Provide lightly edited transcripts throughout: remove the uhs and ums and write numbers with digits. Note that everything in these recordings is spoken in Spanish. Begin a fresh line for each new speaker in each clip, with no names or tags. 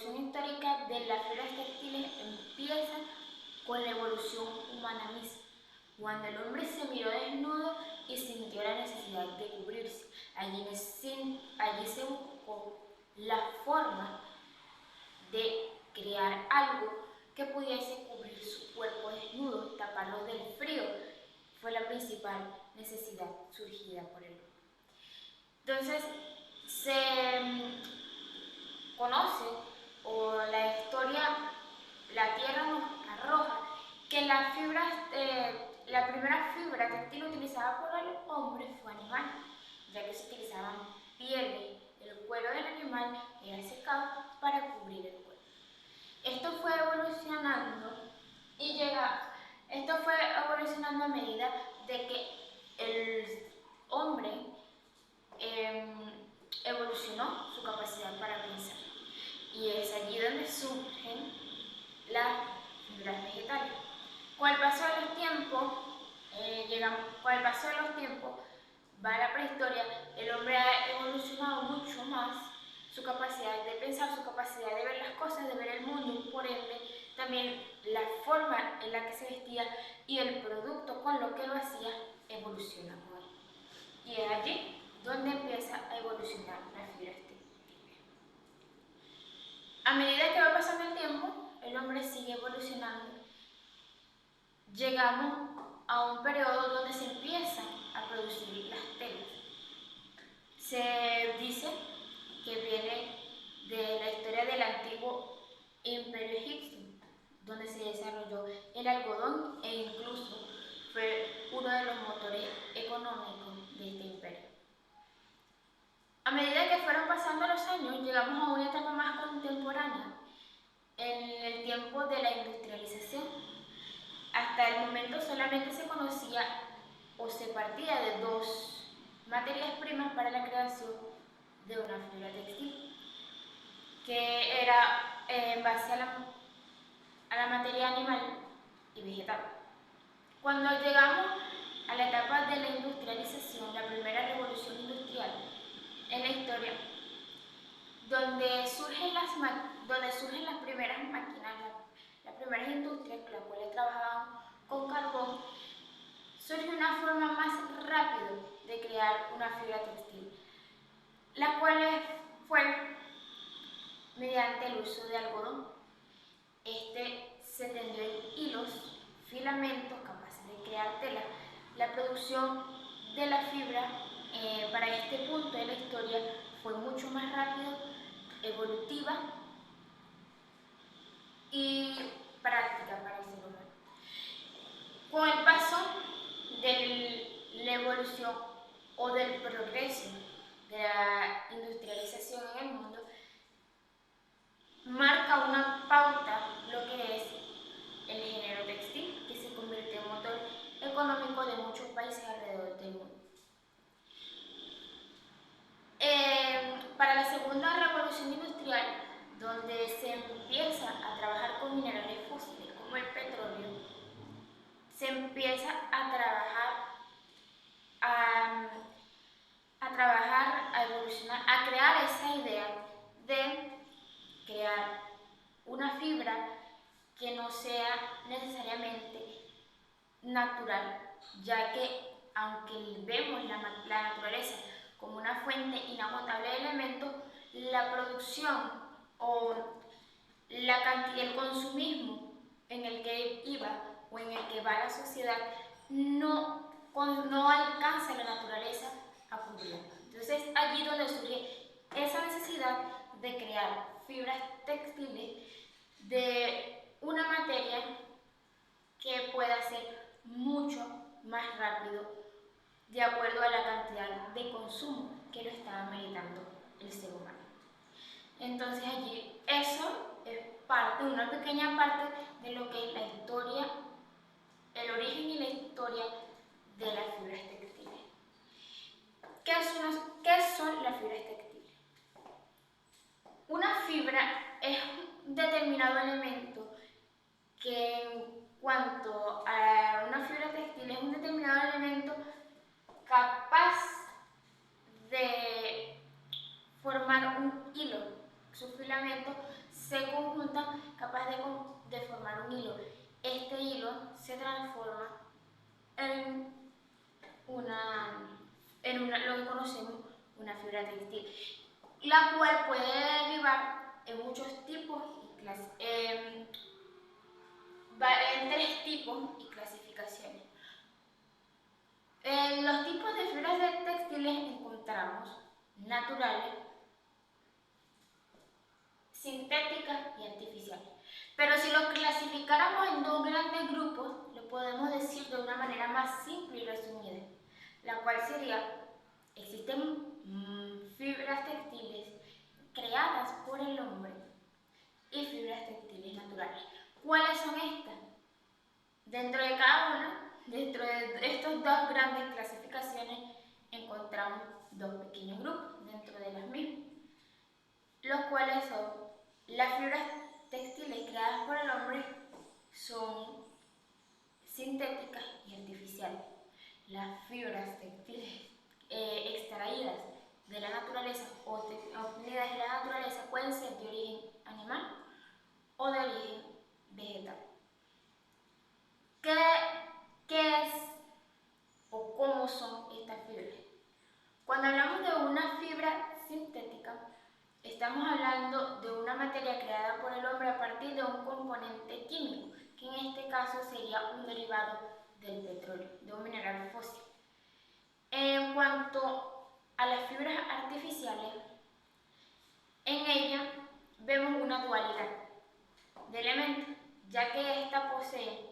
evolución histórica de las fibras textiles empieza con la evolución humana misma, cuando el hombre se miró desnudo y sintió la necesidad de cubrirse. Allí se buscó la forma de crear algo que pudiese cubrir su cuerpo desnudo, taparlo del frío. Fue la principal necesidad surgida por el hombre. Entonces, se conoce, o la historia, la tierra nos arroja, que la primera fibra textil utilizada por el hombre fue animal, ya que se utilizaban pieles, el cuero del animal era secado para cubrir el cuerpo. Esto fue evolucionando a medida de que el hombre evolucionó su capacidad para pensar. Y es allí donde surgen las fibras vegetales. Con el paso de los tiempos, va la prehistoria, el hombre ha evolucionado mucho más su capacidad de pensar, su capacidad de ver las cosas, de ver el mundo, y por ende también la forma en la que se vestía y el producto con lo que lo hacía evoluciona con él. Y es allí donde empieza a evolucionar la fibra textil. A medida que va pasando el tiempo, el hombre sigue evolucionando. Llegamos a un periodo donde se empiezan a producir las telas. Se dice que viene de la historia del antiguo Imperio Egipcio, donde se desarrolló el algodón e incluso fue uno de los motores económicos de este imperio. A medida que fueron pasando los años, llegamos a una etapa más contemporánea, en el tiempo de la industrialización. Hasta el momento solamente se conocía o se partía de dos materias primas para la creación de una fibra textil, que era en base a la materia animal y vegetal. Cuando llegamos a la etapa de la industrialización, la primera revolución industrial en la historia, donde surgen las primeras máquinas, las primeras industrias, las cuales trabajaban con carbón, surge una forma más rápida de crear una fibra textil, la cual fue mediante el uso de algodón. Este se tendió en hilos, filamentos capaces de crear tela. La producción de la fibra para este punto de la historia fue mucho más rápido, evolutiva y práctica para el ser humano. Con el paso de la evolución o del progreso de la industrialización en el mundo, marca una pauta lo que es el género textil, que se convirtió en motor económico de muchos países alrededor del mundo. Para la segunda revolución industrial, donde se empieza a trabajar con minerales fósiles como el petróleo, se empieza a evolucionar, a crear esa idea de crear una fibra que no sea necesariamente natural, ya que aunque vemos la naturaleza como una fuente inagotable de elementos, la producción o la cantidad, el consumismo en el que iba o en el que va la sociedad no alcanza la naturaleza a cubrir. Entonces allí donde surge esa necesidad de crear fibras textiles de una materia que pueda ser mucho más rápido de acuerdo a la cantidad de consumo que lo estaba meritando el ser humano. Entonces allí eso es una pequeña parte de lo que es la historia, el origen y la historia de las fibras textiles. ¿Qué son las fibras textiles? Una fibra es un determinado elemento que, en cuanto a una fibra textil, es un determinado elemento capaz de formar un hilo. Su filamento se conjuntan capaz de formar un hilo. Este hilo se transforma en lo que conocemos una fibra textil, la cual puede derivar en muchos tipos y en 3 tipos y clasificaciones. En los tipos de fibras de textiles encontramos naturales, sintéticas y artificiales. Pero si los clasificáramos en 2 grandes grupos, lo podemos decir de una manera más simple y resumida, la cual sería: existen fibras textiles creadas por el hombre y fibras textiles naturales. ¿Cuáles son estas? Dentro de cada una, dentro de estas 2 grandes clasificaciones, encontramos 2 pequeños grupos dentro de las mismas, los cuales son las fibras textiles creadas por el hombre, son sintéticas y artificiales. Las fibras textiles extraídas de la naturaleza o obtenidas de la naturaleza pueden ser de origen animal o de origen vegetal. ¿Qué es o cómo son estas fibras? Cuando hablamos de una fibra sintética, estamos hablando de una materia creada por el hombre a partir de un componente químico, que en este caso sería un derivado del petróleo, de un mineral fósil. En cuanto a las fibras artificiales, en ellas vemos una dualidad de elementos, ya que ésta posee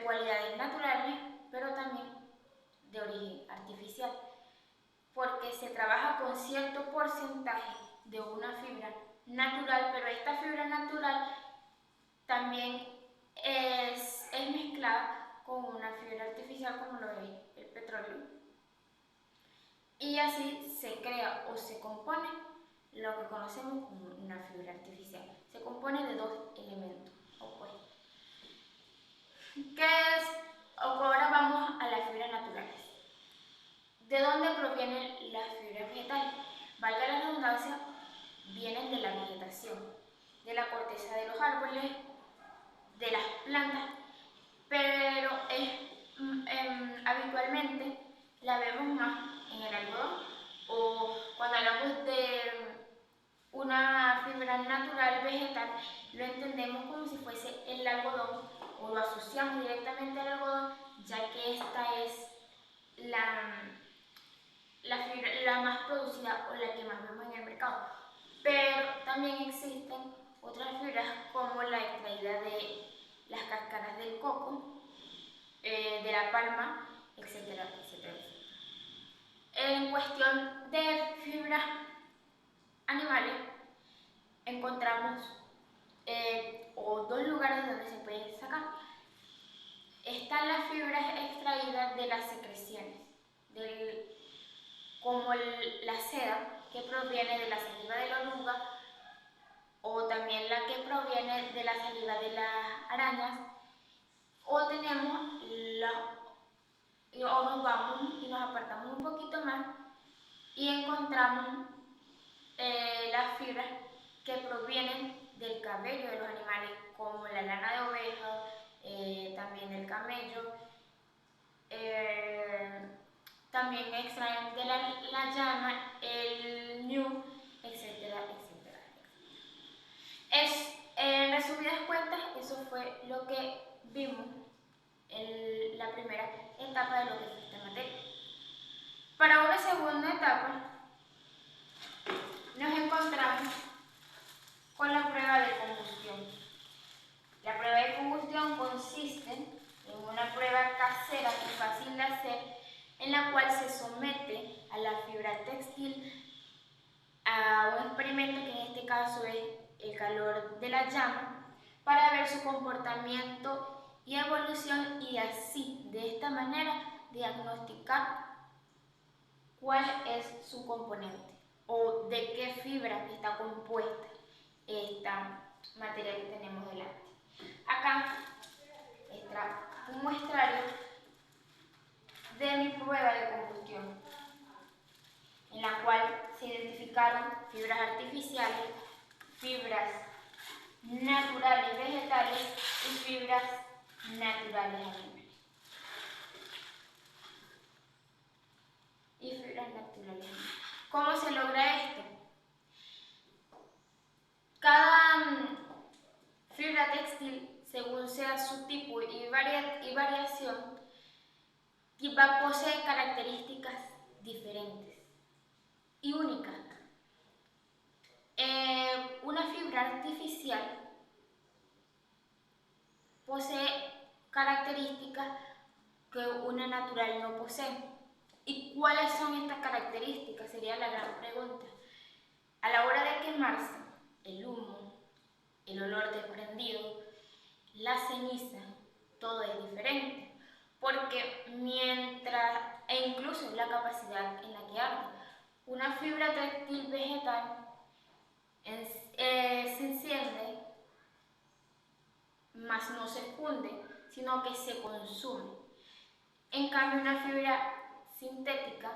cualidades naturales, pero también de origen artificial, porque se trabaja con cierto porcentaje de una fibra natural, pero esta fibra natural también es mezclada con una fibra artificial, como lo es el petróleo, y así se crea o se compone lo que conocemos como una fibra artificial. Se compone de 2 elementos opuestos. Ahora vamos a las fibras naturales. ¿De dónde provienen las fibras vegetales? Valga la redundancia, vienen de la vegetación, de la corteza de los árboles, de las plantas, pero habitualmente la vemos más en el algodón, o cuando hablamos de una fibra natural vegetal, lo entendemos como si fuese el algodón, o lo asociamos directamente al algodón, ya que esta es la más producida o la que más vemos en el mercado. Pero también existen otras fibras, como la extraída de las cáscaras del coco, de la palma, etcétera, etcétera. En cuestión de fibras animales, encontramos 2 lugares donde se pueden sacar. Están las fibras extraídas de las secreciones, como la seda, que proviene de la saliva de la oruga, o también la que proviene de la saliva de las arañas, o nos vamos y nos apartamos un poquito más y encontramos las fibras que provienen del cabello de los animales, como la lana de oveja, también del camello, también extraen de la llama, el ñu, etcétera, etcétera. En resumidas cuentas, eso fue lo que vimos en la primera etapa de lo que fue esta materia. Para una segunda etapa, nos encontramos con la prueba de combustión. La prueba de combustión consiste en una prueba casera y fácil de hacer, en la cual se somete a la fibra textil a un experimento, que en este caso es el calor de la llama, para ver su comportamiento y evolución, y así, de esta manera, diagnosticar cuál es su componente o de qué fibra está compuesta esta materia que tenemos delante. Acá está un muestrario de mi prueba de combustión, en la cual se identificaron fibras artificiales fibras naturales vegetales y fibras naturales animales. Y fibras naturales. ¿Cómo se logra esto? Cada fibra textil, según sea su tipo y variación, posee características diferentes y únicas. Una fibra artificial posee características que una natural no posee. ¿Y cuáles son estas características? Sería la gran pregunta. A la hora de quemarse, el humo, el olor desprendido, la ceniza, todo es diferente, porque e incluso la capacidad en la que arde. Una fibra textil vegetal se enciende, mas no se funde, sino que se consume. En cambio, una fibra sintética,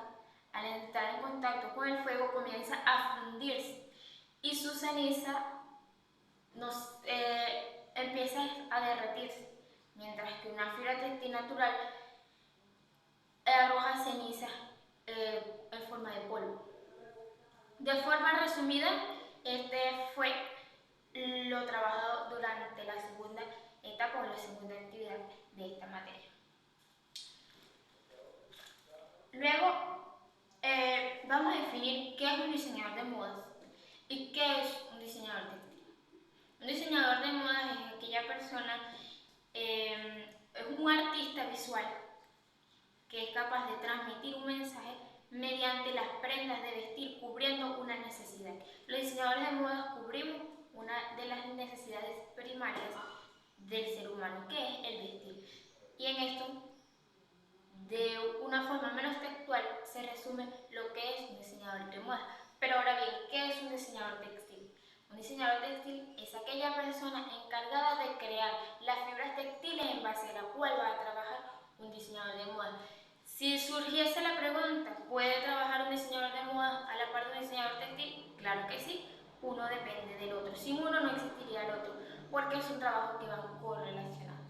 al entrar en contacto con el fuego, comienza a fundirse y su ceniza empieza a derretirse, mientras que una fibra textil natural arroja ceniza en forma de polvo. De forma resumida, este fue lo trabajado durante la segunda etapa o la segunda actividad de esta materia. Luego, vamos a definir qué es un diseñador de modas y qué es un diseñador textil. Un diseñador de modas es aquella persona, es un artista visual que es capaz de transmitir un mensaje mediante las prendas de vestir, cubriendo una necesidad. Los diseñadores de modas cubrimos una de las necesidades primarias del ser humano, que es el vestir. Y en esto, de una forma menos textual, se resume lo que es un diseñador de moda. Pero ahora bien, ¿qué es un diseñador textil? Un diseñador textil es aquella persona encargada de crear las fibras textiles en base a la cual va a trabajar un diseñador de moda. Si surgiese la pregunta, ¿puede trabajar un diseñador de moda a la par de un diseñador textil? Claro que sí, uno depende del otro. Sin uno no existiría el otro, porque es un trabajo que van correlacionados.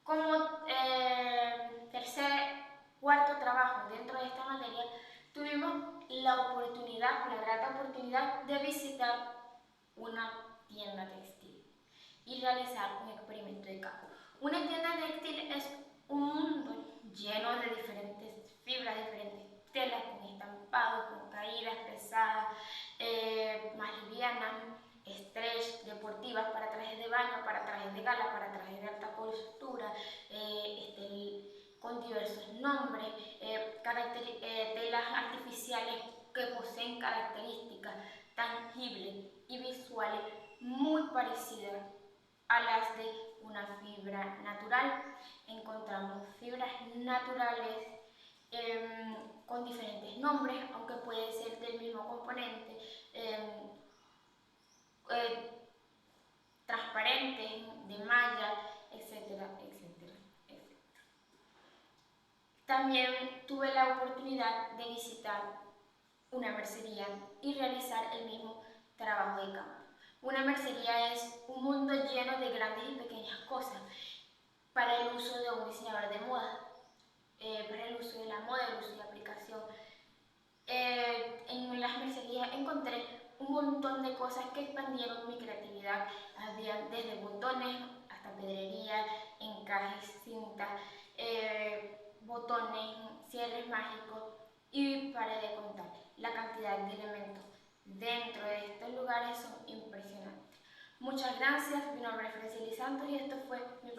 Como cuarto trabajo dentro de esta materia, tuvimos la grata oportunidad de visitar una tienda textil y realizar un experimento de campo. Una tienda textil es un mundo lleno de diferentes fibras, diferentes telas, con estampados, con caídas pesadas, más livianas, stretch, deportivas, para trajes de baño, para trajes de gala, para trajes de alta costura, con diversos nombres, telas artificiales que poseen características tangibles y visuales muy parecidas a las de una fibra natural. Encontramos fibras naturales con diferentes nombres, aunque puede ser del mismo componente, transparentes, de malla, etcétera, etcétera, etcétera. También tuve la oportunidad de visitar una mercería y realizar el mismo trabajo de campo. Una mercería es un mundo lleno de grandes y pequeñas cosas para el uso de un diseñador de moda, para el uso de la moda, el uso de la aplicación. En las mercerías encontré un montón de cosas que expandieron mi creatividad. Había desde botones hasta pedrería, encajes, cintas, botones, cierres mágicos, y para de contar. La cantidad de elementos dentro de estos lugares son impresionantes. Muchas gracias, mi nombre es Francely Santos y esto fue mi